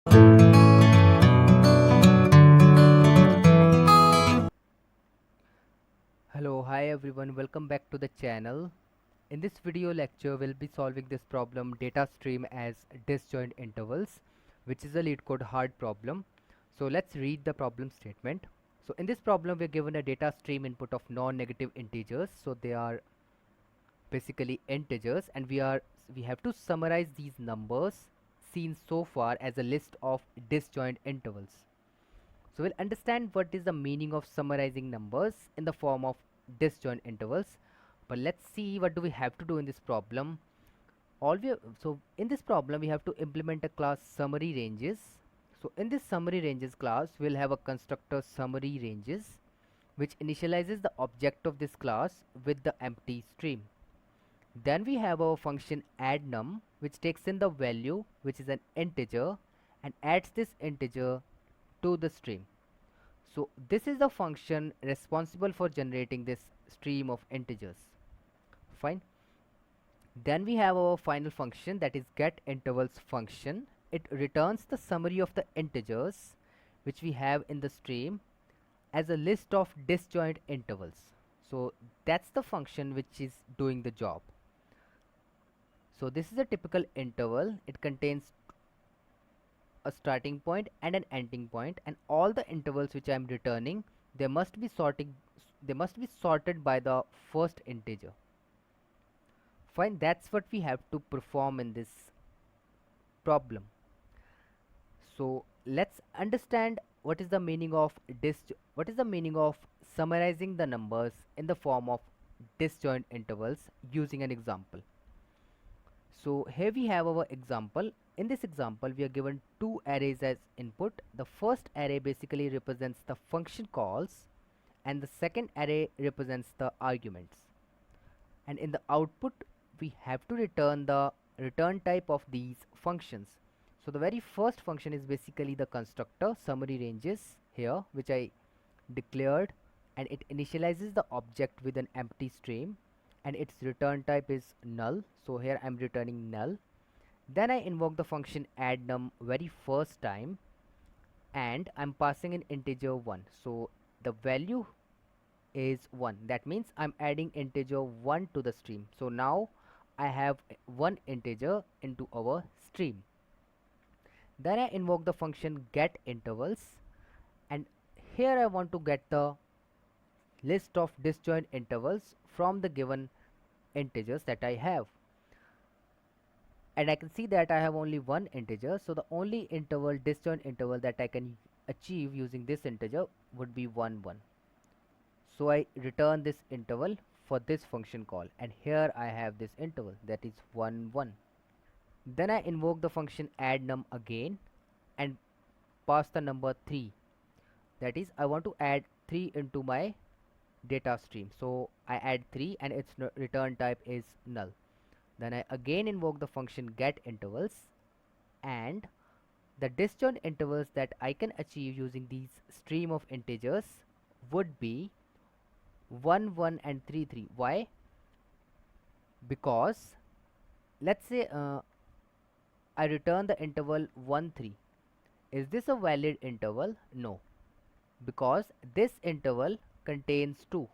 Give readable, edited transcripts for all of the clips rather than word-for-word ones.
Hello, hi everyone, welcome back to the channel. In this video lecture, we'll be solving this problem data stream as disjoint intervals, which is a Leetcode hard problem. So let's read the problem statement. So in this problem, we're given a data stream input of non-negative integers. So they are basically integers, and we have to summarize these numbers seen so far as a list of disjoint intervals. So we'll understand what is the meaning of summarizing numbers in the form of disjoint intervals. But let's see what do we have to do in this problem. So in this problem we have to implement a class summary ranges. So in this summary ranges class we'll have a constructor summary ranges which initializes the object of this class with the empty stream. Then we have our function addNum which takes in the value which is an integer and adds this integer to the stream. So this is the function responsible for generating this stream of integers. Fine. Then we have our final function, that is getIntervals function. It returns the summary of the integers which we have in the stream as a list of disjoint intervals. So that's the function which is doing the job. So this is a typical interval. It contains a starting point and an ending point, and all the intervals which I am returning, they must be sorted by the first integer. Fine, that's what we have to perform in this problem. So let's understand what is the meaning of summarizing the numbers in the form of disjoint intervals using an example. So here we have our example. In this example we are given two arrays as input. The first array basically represents the function calls and the second array represents the arguments. And in the output we have to return the return type of these functions. So the very first function is basically the constructor summary ranges here, which I declared, and it initializes the object with an empty stream and its return type is null. So here I'm returning null. Then I invoke the function addNum very first time and I'm passing an integer 1. So the value is 1. That means I'm adding integer 1 to the stream. So now I have one integer into our stream. Then I invoke the function getIntervals, and here I want to get the list of disjoint intervals from the given integers that I have. And I can see that I have only one integer, so the only disjoint interval that I can achieve using this integer would be 1 1. So I return this interval for this function call, and here I have this interval, that is 1 1. Then I invoke the function addNum again and pass the number 3. That is, I want to add 3 into my data stream, so I add 3 and its return type is null. Then I again invoke the function getIntervals, and the disjoint intervals that I can achieve using these stream of integers would be 1 1 and 3 3. Why? Because let's say I return the interval 1 3. Is this a valid interval? No, because this interval contains 2,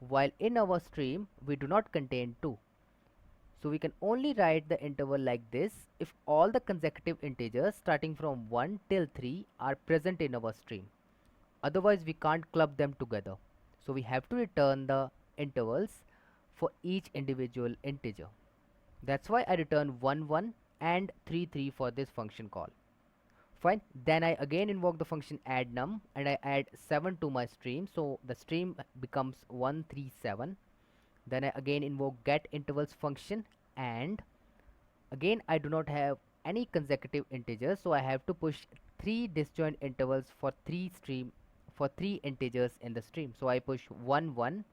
while in our stream we do not contain 2. So we can only write the interval like this if all the consecutive integers starting from 1 till 3 are present in our stream. Otherwise we can't club them together. So we have to return the intervals for each individual integer. That's why I return 1 1 and 3 3 for this function call. Fine. Then I again invoke the function addNum and I add 7 to my stream, so the stream becomes 1 3 7. Then I again invoke getIntervals function, and again I do not have any consecutive integers, so I have to push 3 disjoint intervals for 3 integers in the stream. So I push 1 1,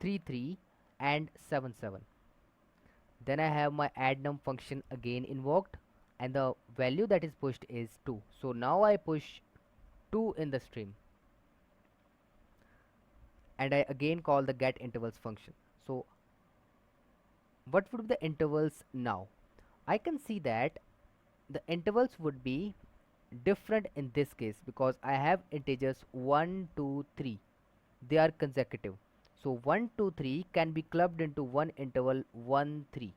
3 3 and 7 7. Then I have my addNum function again invoked, and the value that is pushed is 2. So now I push 2 in the stream, and I again call the getIntervals function. So what would be the intervals now? I can see that the intervals would be different in this case because I have integers 1, 2, 3. They are consecutive. So 1, 2, 3 can be clubbed into one interval 1, 3,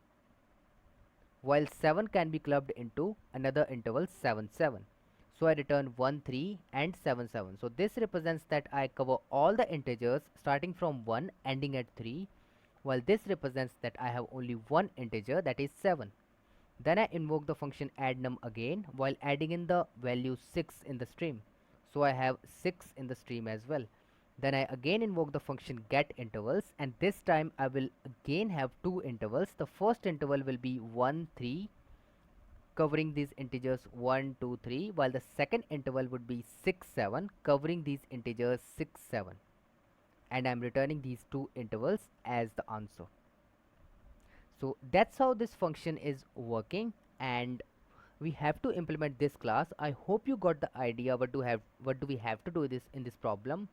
while 7 can be clubbed into another interval 7, 7. So I return 1, 3 and 7, 7. So this represents that I cover all the integers starting from 1 ending at 3, while this represents that I have only one integer, that is 7. Then I invoke the function addNum again while adding in the value 6 in the stream. So I have 6 in the stream as well. Then I again invoke the function getIntervals, and this time I will again have two intervals. The first interval will be 1, 3, covering these integers 1, 2, 3, while the second interval would be 6, 7, covering these integers 6, 7. And I'm returning these two intervals as the answer. So that's how this function is working, and we have to implement this class. I hope you got the idea what do we have to do this in this problem.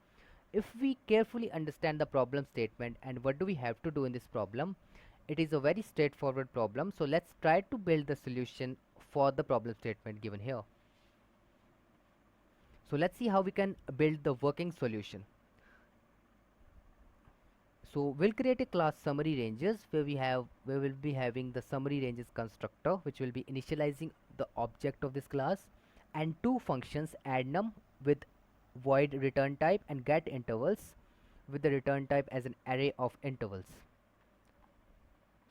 If we carefully understand the problem statement and what do we have to do in this problem, it is a very straightforward problem. So let's try to build the solution for the problem statement given here. So let's see how we can build the working solution. So we'll create a class summary ranges where we will be having the summary ranges constructor, which will be initializing the object of this class, and two functions addNum with void return type and getIntervals with the return type as an array of intervals.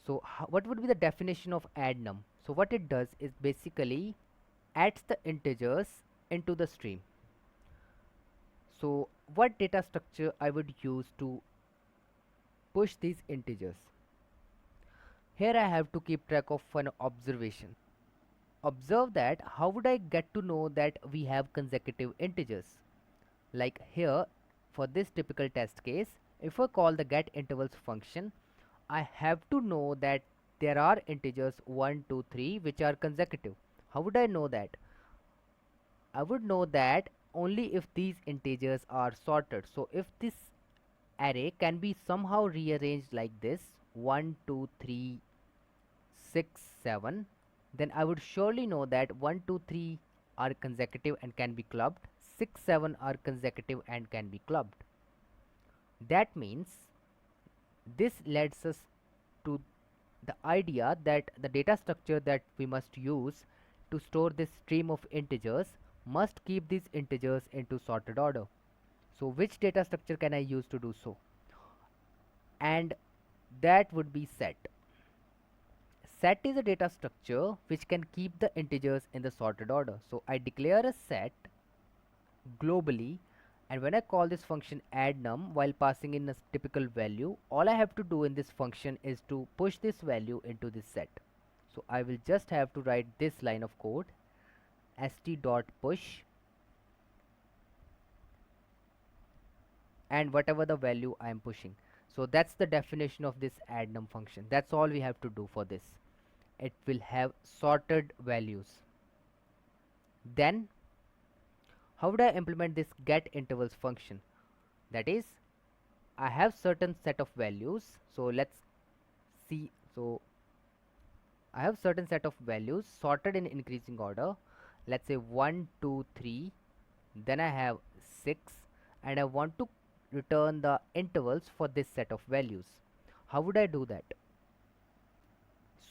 So what would be the definition of addNum? So what it does is basically adds the integers into the stream. So what data structure I would use to push these integers? Here I have to keep track of an observation. Observe that how would I get to know that we have consecutive integers? Like here, for this typical test case, if I call the getIntervals function, I have to know that there are integers 1, 2, 3 which are consecutive. How would I know that? I would know that only if these integers are sorted. So if this array can be somehow rearranged like this 1, 2, 3, 6, 7, then I would surely know that 1, 2, 3 are consecutive and can be clubbed, 6, 7 are consecutive and can be clubbed. That means this leads us to the idea that the data structure that we must use to store this stream of integers must keep these integers into sorted order. So which data structure can I use to do so? And that would be set. Set is a data structure which can keep the integers in the sorted order. So I declare a set globally, and when I call this function addNum while passing in a typical value, all I have to do in this function is to push this value into this set. So I will just have to write this line of code, st.push, and whatever the value I am pushing. So that's the definition of this addNum function. That's all we have to do for this. It will have sorted values. Then how would I implement this getIntervals function? That is, I have certain set of values. So let's see. So I have certain set of values sorted in increasing order. Let's say 1, 2, 3. Then I have 6, and I want to return the intervals for this set of values. How would I do that?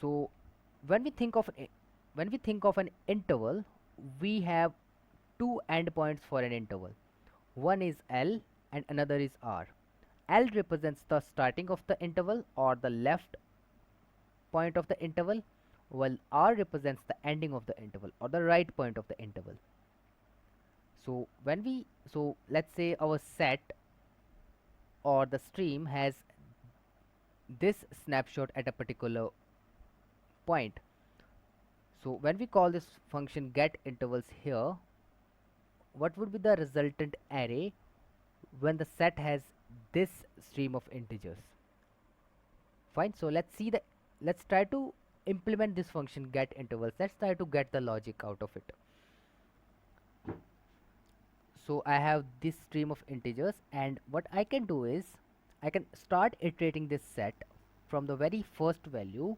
So when we think of an interval, we have two endpoints for an interval. One is L and another is R. L represents the starting of the interval or the left point of the interval, while R represents the ending of the interval or the right point of the interval. So let's say our set or the stream has this snapshot at a particular point. So when we call this function getIntervals here, what would be the resultant array when the set has this stream of integers? Fine. So let's try to implement this function getIntervals. Let's try to get the logic out of it. So I have this stream of integers, and what I can do is I can start iterating this set from the very first value.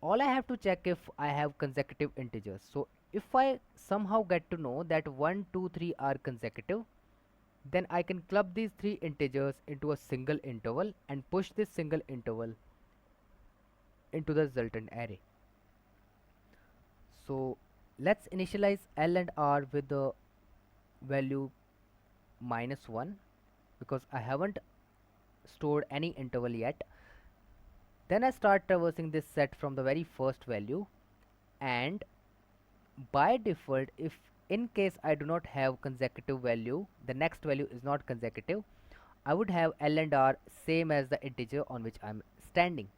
All I have to check if I have consecutive integers. So If I somehow get to know that 1, 2, 3 are consecutive, then I can club these three integers into a single interval and push this single interval into the resultant array. So let's initialize L and R with the value -1 because I haven't stored any interval yet. Then I start traversing this set from the very first value, and by default, if in case I do not have consecutive value, the next value is not consecutive, I would have L and R same as the integer on which I'm standing.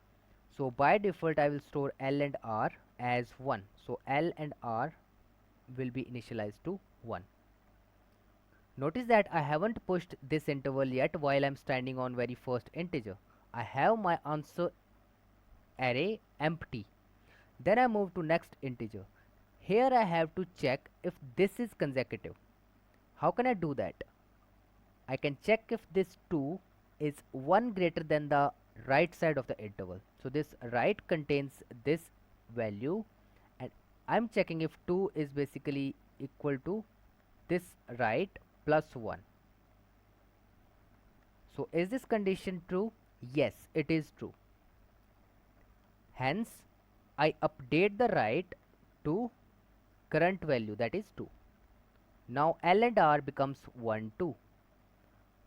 So by default I will store L and R as 1. So L and R will be initialized to 1. Notice that I haven't pushed this interval yet while I'm standing on very first integer. I have my answer array empty. Then I move to next integer. Here I have to check if this is consecutive. How can I do that? I can check if this 2 is 1 greater than the right side of the interval. So this right contains this value, and I'm checking if 2 is basically equal to this right plus 1. So is this condition true? Yes, it is true. Hence, I update the right to current value, that is 2. Now L and R becomes 1, 2,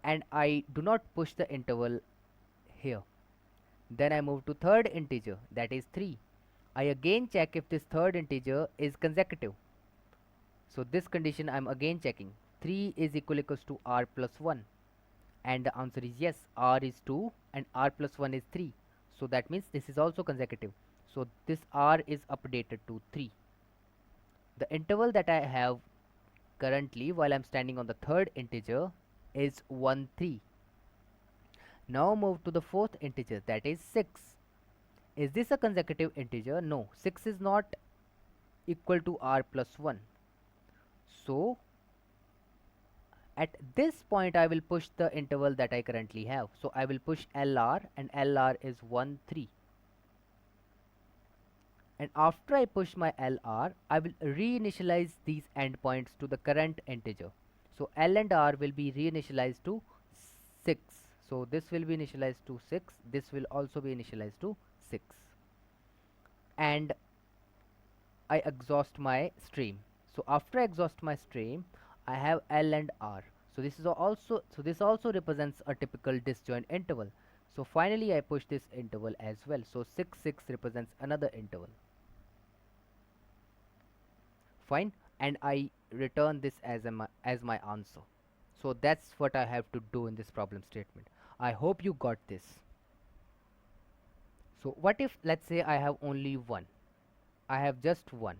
and I do not push the interval here. Then I move to third integer, that is 3. I again check if this third integer is consecutive. So this condition I am again checking. 3 is equals to R plus 1, and the answer is yes, R is 2 and R plus 1 is 3. So that means this is also consecutive. So this R is updated to 3. The interval that I have currently while I'm standing on the third integer is 1, 3. Now move to the fourth integer, that is 6. Is this a consecutive integer? No, 6 is not equal to R plus 1. So at this point I will push the interval that I currently have. So I will push LR, and LR is 1, 3. And after I push my LR, I will reinitialize these endpoints to the current integer. So L and R will be reinitialized to 6. So this will be initialized to 6. This will also be initialized to 6. And I exhaust my stream. So after I exhaust my stream, I have L and R. So this also represents a typical disjoint interval. So finally I push this interval as well. So 6, 6 represents another interval. Fine, and I return this as my answer. So that's what I have to do in this problem statement. I hope you got this. So what if, let's say, I have only one. I have just one.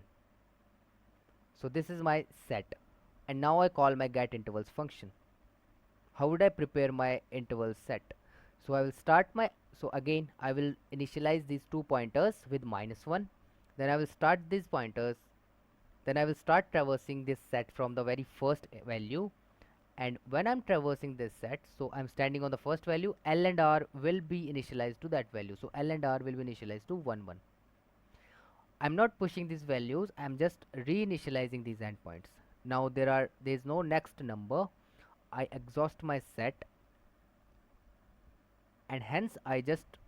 So this is my set, and now I call my getIntervals function. How would I prepare my interval set? So I will start my, so again I will initialize these two pointers with -1. Then I will start these pointers. Then I will start traversing this set from the very first value, and when I'm traversing this set, so I'm standing on the first value, L and R will be initialized to that value. So L and R will be initialized to 1, 1. I'm not pushing these values, I'm just reinitializing these endpoints. Now there is no next number. I exhaust my set, and hence I just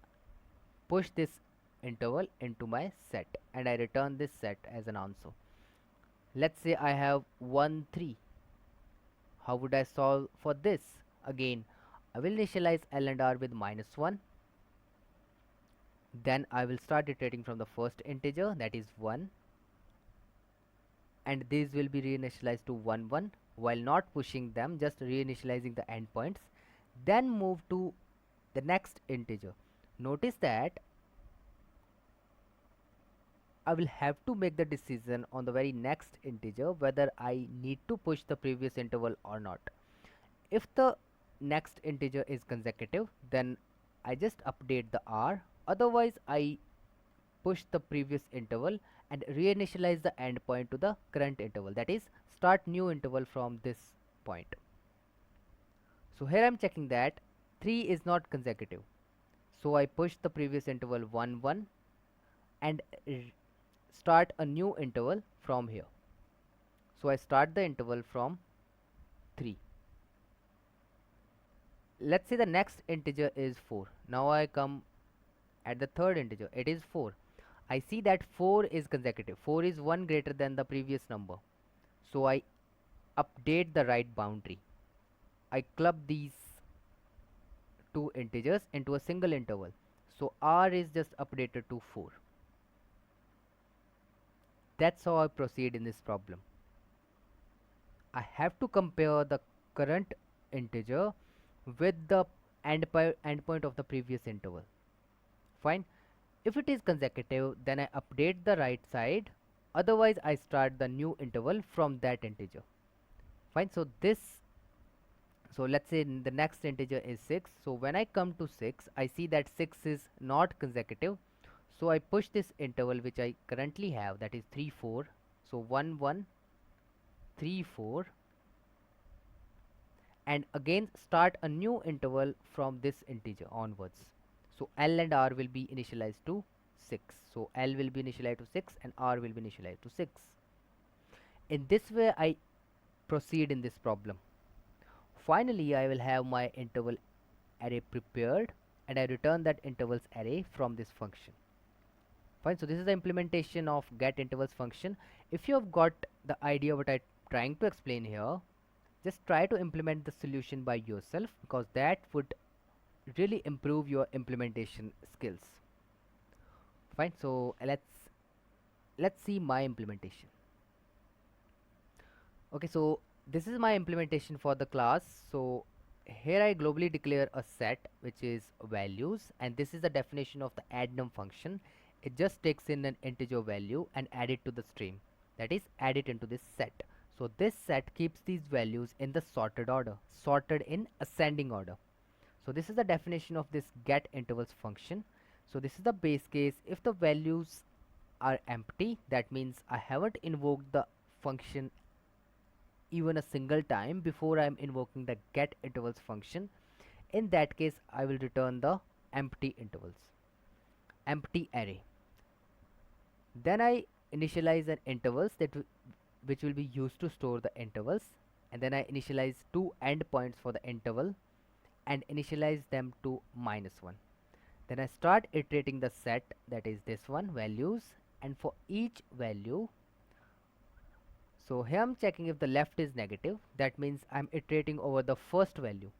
push this interval into my set, and I return this set as an answer. Let's say I have 1, 3. How would I solve for this? Again, I will initialize L and R with -1. Then I will start iterating from the first integer, that is 1, and these will be reinitialized to 1, 1 while not pushing them, just reinitializing the endpoints. Then move to the next integer. Notice that I will have to make the decision on the very next integer whether I need to push the previous interval or not. If the next integer is consecutive, then I just update the R. Otherwise, I push the previous interval and reinitialize the endpoint to the current interval, that is, start new interval from this point. So here I'm checking that 3 is not consecutive. So I push the previous interval 1, 1 and start a new interval from here. So I start the interval from 3. Let's say the next integer is 4. Now I come at the third integer, it is 4. I see that 4 is consecutive, 4 is 1 greater than the previous number. So I update the right boundary. I club these two integers into a single interval. So r is just updated to 4. That's how I proceed in this problem. I have to compare the current integer with the endpoint of the previous interval. Fine. If it is consecutive, then I update the right side. Otherwise, I start the new interval from that integer. Fine. So let's say the next integer is 6. So when I come to 6, I see that 6 is not consecutive. So I push this interval which I currently have, that is 3 4. So 1 1 3 4, and again start a new interval from this integer onwards. So L and R will be initialized to 6. So L will be initialized to 6 and R will be initialized to 6. In this way I proceed in this problem. Finally I will have my interval array prepared and I return that intervals array from this function. Fine, so this is the implementation of getIntervals function. If you have got the idea what I'm trying to explain here, just try to implement the solution by yourself, because that would really improve your implementation skills. Fine, so let's see my implementation. Okay, so this is my implementation for the class. So here I globally declare a set which is values, and this is the definition of the addNum function. It just takes in an integer value and add it to the stream, that is add it into this set. So this set keeps these values in the sorted order, sorted in ascending order. So this is the definition of this getIntervals function. So this is the base case. If the values are empty, that means I haven't invoked the function even a single time before I am invoking the getIntervals function. In that case I will return the empty intervals, empty array. Then I initialize an intervals which will be used to store the intervals, and then I initialize two endpoints for the interval and initialize them to -1. Then I start iterating the set, that is this one, values, and for each value, so here I'm checking if the left is negative, that means I'm iterating over the first value.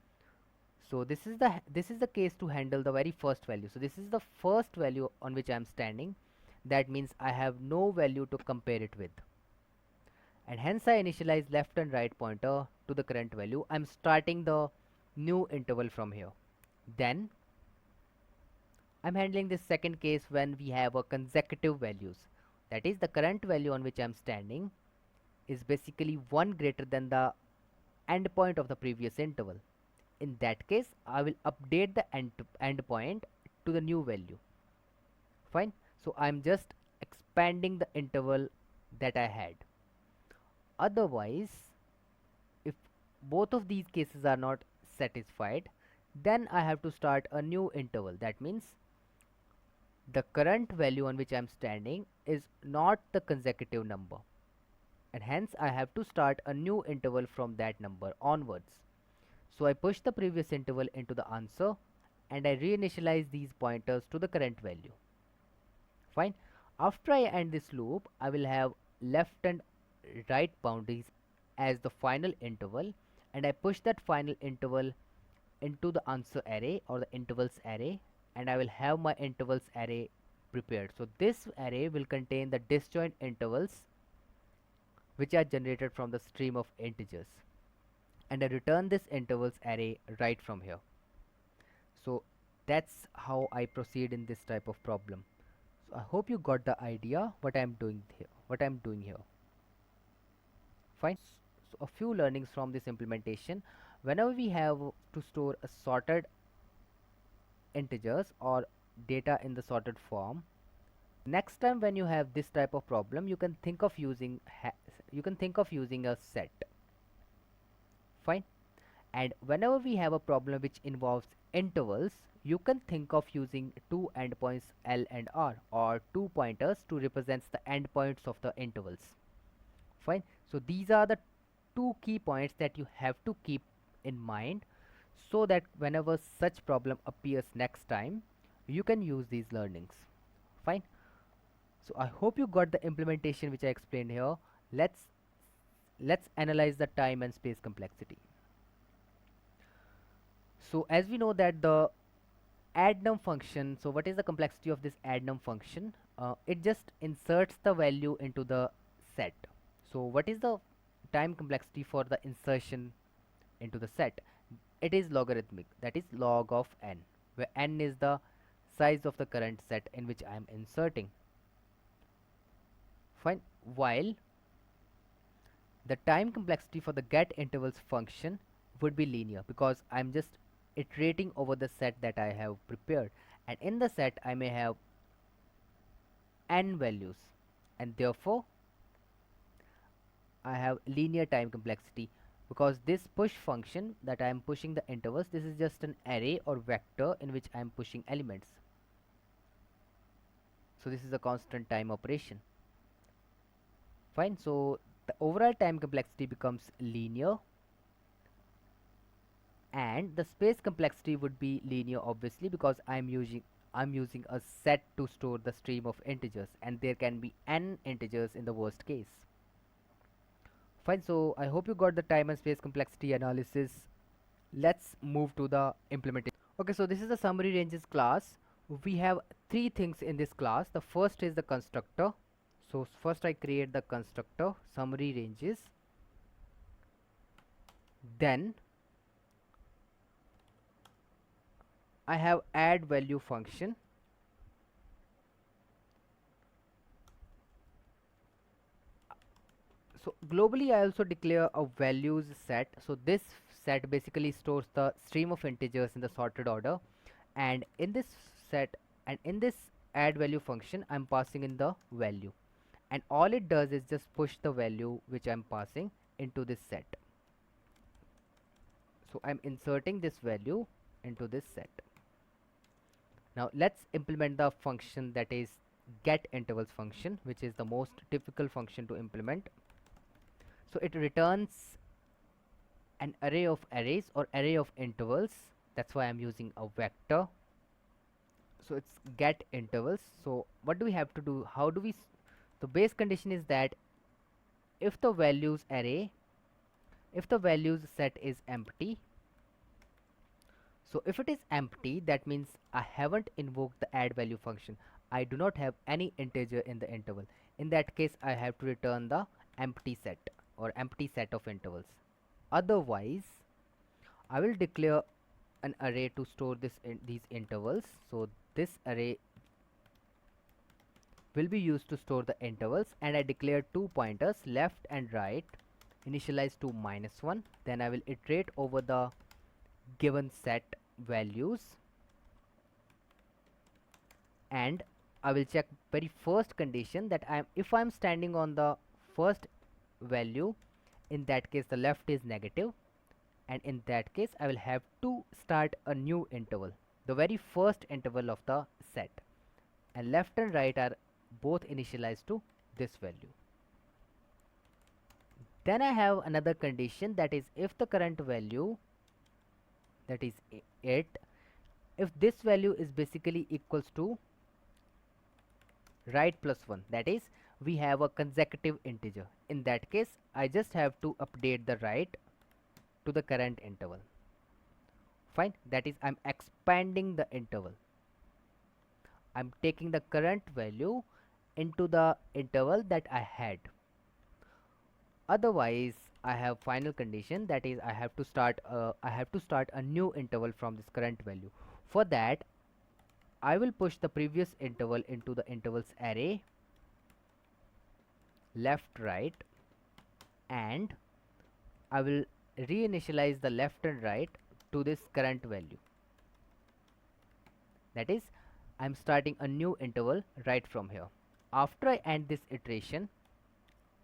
So this is the case to handle the very first value. So this is the first value on which I'm standing, that means I have no value to compare it with, and hence I initialize left and right pointer to the current value. I'm starting the new interval from here. Then I'm handling this second case when we have a consecutive values, that is the current value on which I'm standing is basically 1 greater than the endpoint of the previous interval. In that case I will update the endpoint to the new value. Fine, so I'm just expanding the interval that I had. Otherwise, if both of these cases are not satisfied, then I have to start a new interval. That means the current value on which I am standing is not the consecutive number, and hence I have to start a new interval from that number onwards. So I push the previous interval into the answer and I reinitialize these pointers to the current value. Fine. After I end this loop, I will have left and right boundaries as the final interval, and I push that final interval into the answer array or the intervals array, and I will have my intervals array prepared. So this array will contain the disjoint intervals which are generated from the stream of integers, and I return this intervals array right from here. So that's how I proceed in this type of problem. So I hope you got the idea what I'm doing here. Fine. So a few learnings from this implementation. Whenever we have to store a sorted integers or data in the sorted form, next time when you have this type of problem, you can think of using a set. Fine. And whenever we have a problem which involves intervals, you can think of using two endpoints L and R, or two pointers to represent the endpoints of the intervals. Fine. So these are the two key points that you have to keep in mind, so that whenever such problem appears next time, you can use these learnings. Fine. So I hope you got the implementation which I explained here. Let's analyze the time and space complexity. So as we know that the addnum function, so what is the complexity of this addnum function? It just inserts the value into the set. So what is the time complexity for the insertion into the set? It is logarithmic, that is log of n, where n is the size of the current set in which I am inserting. Fine. While the time complexity for the get intervals function would be linear, because I'm just iterating over the set that I have prepared, and in the set I may have n values, and therefore I have linear time complexity, because this push function that I am pushing the intervals, this is just an array or vector in which I am pushing elements. So this is a constant time operation. Fine. So the overall time complexity becomes linear, and the space complexity would be linear, obviously, because I'm using a set to store the stream of integers, and there can be n integers in the worst case. Fine. So I hope you got the time and space complexity analysis. Let's move to the implementation. Okay, so this is the summary ranges class. We have three things in this class. The first is the constructor. So first I create the constructor summary ranges, then I have add value function. So globally I also declare a values set. So this set basically stores the stream of integers in the sorted order, and in this set and in this add value function I'm passing in the value, and all it does is just push the value which I'm passing into this set. So I'm inserting this value into this set. Now let's implement the function that is get intervals function, which is the most difficult function to implement. So it returns an array of arrays or array of intervals. That's why I'm using a vector. So it's get intervals. So what do we have to do? How do we the base condition is that if the values set is empty, so if it is empty, that means I haven't invoked the add value function. I do not have any integer in the interval. In that case, I have to return the empty set or empty set of intervals. Otherwise, I will declare an array to store these intervals. So this array will be used to store the intervals, and I declare two pointers, left and right, initialized to -1. Then I will iterate over the given set values, and I will check very first condition that if I'm standing on the first value, in that case the left is negative, and in that case I will have to start a new interval, the very first interval of the set, and left and right are both initialized to this value. Then I have another condition, that is if the current value, that is 8, if this value is basically equals to right plus 1, that is we have a consecutive integer, in that case I just have to update the right to the current interval. Fine. That is I'm expanding the interval. I'm taking the current value into the interval that I had. Otherwise, I have final condition, that is I have to start a new interval from this current value. For that, I will push the previous interval into the intervals array, left, right, and I will reinitialize the left and right to this current value. That is, I'm starting a new interval right from here. After I end this iteration,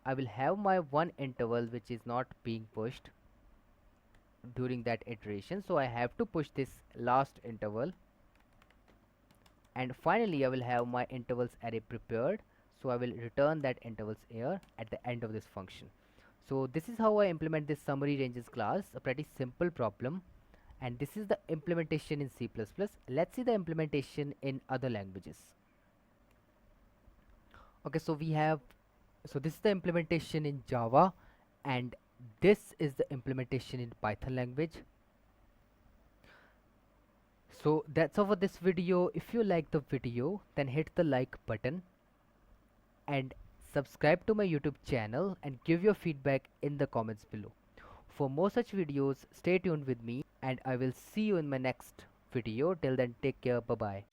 I will have my one interval which is not being pushed during that iteration, so I have to push this last interval, and finally I will have my intervals array prepared, so I will return that intervals here at the end of this function. So this is how I implement this summary ranges class, a pretty simple problem. And this is the implementation in C++. Let's see the implementation in other languages. Okay, so this is the implementation in Java, and this is the implementation in Python language. So that's all for this video. If you like the video, then hit the like button and subscribe to my YouTube channel and give your feedback in the comments below. For more such videos, stay tuned with me and I will see you in my next video. Till then, take care. Bye bye.